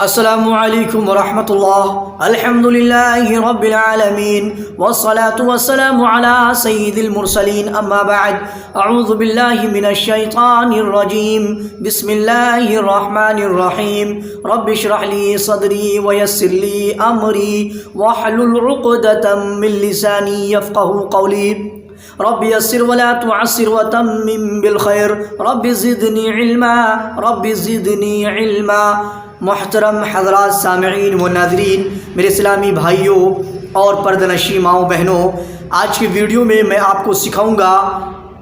السلام علیکم ورحمۃ اللہ۔ الحمدللہ رب العالمین والصلاة والسلام علی سید المرسلین، اما بعد، اعوذ باللہ من الشیطان الرجیم، بسم اللہ الرحمن الرحیم۔ رب اشرح لی صدری ویسر لی امری واحلل عقدۃ من لسانی یفقہوا قولی۔ رب یسر ولا تعسر وتمم بالخیر، رب زدنی علما، رب زدنی علما۔ محترم حضرات، سامعین و ناظرین، میرے اسلامی بھائیوں اور پردہ ماؤں بہنوں، آج کی ویڈیو میں آپ کو سکھاؤں گا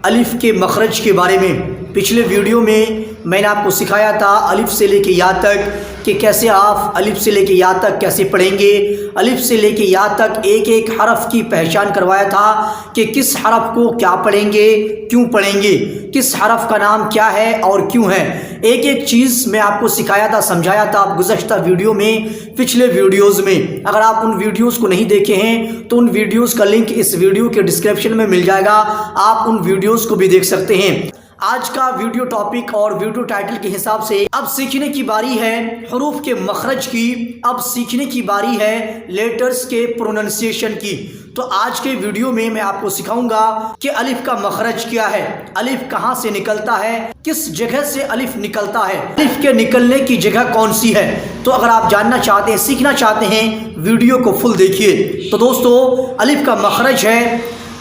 الف کے مخرج کے بارے میں۔ پچھلے ویڈیو میں نے آپ کو سکھایا تھا الف سے لے کے یا تک کہ کیسے آپ الف سے لے کے یا تک کیسے پڑھیں گے، الف سے لے کے یا تک ایک ایک حرف کی پہچان کروایا تھا کہ کس حرف کو کیا پڑھیں گے، کیوں پڑھیں گے، کس حرف کا نام کیا ہے اور کیوں ہے، ایک ایک چیز میں آپ کو سکھایا تھا، سمجھایا تھا گزشتہ ویڈیو میں، پچھلے ویڈیوز میں۔ اگر آپ ان ویڈیوز کو نہیں دیکھے ہیں تو ان ویڈیوز کا لنک اس ویڈیو کے ڈسکرپشن میں مل جائے گا، آپ ان ویڈیوز کو بھی دیکھ سکتے ہیں۔ آج کا ویڈیو ٹاپک اور ویڈیو ٹائٹل کے حساب سے اب سیکھنے کی باری ہے حروف کے مخرج کی، اب سیکھنے کی باری ہے لیٹرز کے پروننسیشن کی۔ تو آج کے ویڈیو میں آپ کو سکھاؤں گا کہ الف کا مخرج کیا ہے، الف کہاں سے نکلتا ہے، کس جگہ سے الف نکلتا ہے، الف کے نکلنے کی جگہ کون سی ہے۔ تو اگر آپ جاننا چاہتے ہیں، سیکھنا چاہتے ہیں، ویڈیو کو فل دیکھیے۔ تو دوستو، الف کا مخرج ہے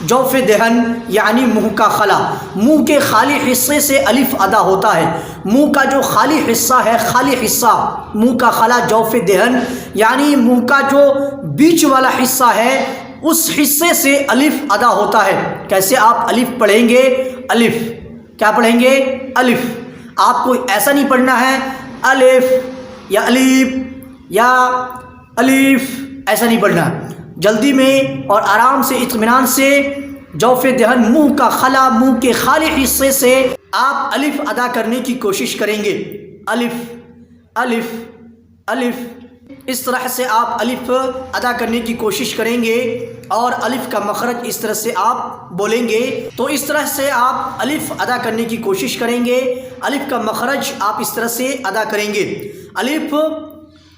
جوف دہن، یعنی منہ کا خلا۔ منہ کے خالی حصے سے الف ادا ہوتا ہے۔ منہ کا جو خالی حصہ ہے، خالی حصہ، منہ کا خلا جوف دہن، یعنی منہ کا جو بیچ والا حصہ ہے، اس حصے سے الف ادا ہوتا ہے۔ کیسے آپ الف پڑھیں گے؟ الف کیا پڑھیں گے؟ الف۔ آپ کو ایسا نہیں پڑھنا ہے الف یا الف یا الف، ایسا نہیں پڑھنا۔ جلدی میں اور آرام سے، اطمینان سے، جوف دہن، منہ کا خلا، منہ کے خالی حصے سے آپ الف ادا کرنے کی کوشش کریں گے۔ الف الف الف، اس طرح سے آپ الف ادا کرنے کی کوشش کریں گے اور الف کا مخرج اس طرح سے آپ بولیں گے۔ تو اس طرح سے آپ الف ادا کرنے کی کوشش کریں گے، الف کا مخرج آپ اس طرح سے ادا کریں گے۔ الف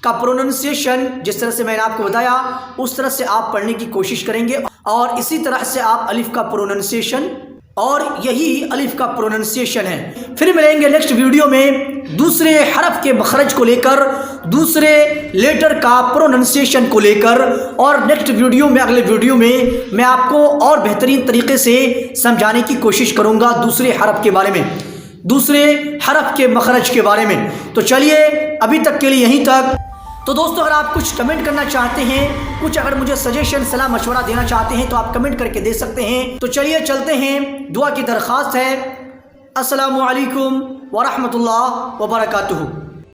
کا پروننسیشن جس طرح سے میں نے آپ کو بتایا، اس طرح سے آپ پڑھنے کی کوشش کریں گے، اور اسی طرح سے آپ الف کا پروننسیشن، اور یہی الف کا پروننسیشن ہے۔ پھر ملیں گے نیکسٹ ویڈیو میں دوسرے حرف کے مخرج کو لے کر، دوسرے لیٹر کا پروننسیشن کو لے کر، اور نیکسٹ ویڈیو میں، اگلے ویڈیو میں آپ کو اور بہترین طریقے سے سمجھانے کی کوشش کروں گا دوسرے حرف کے بارے میں، دوسرے حرف کے مخرج کے بارے میں۔ تو چلیے ابھی تک کے لیے یہیں تک۔ تو دوستو، اگر آپ کچھ کمنٹ کرنا چاہتے ہیں، کچھ اگر مجھے سجیشن، صلاح مشورہ دینا چاہتے ہیں تو آپ کمنٹ کر کے دے سکتے ہیں۔ تو چلیے چلتے ہیں، دعا کی درخواست ہے۔ السلام علیکم ورحمۃ اللہ وبرکاتہ۔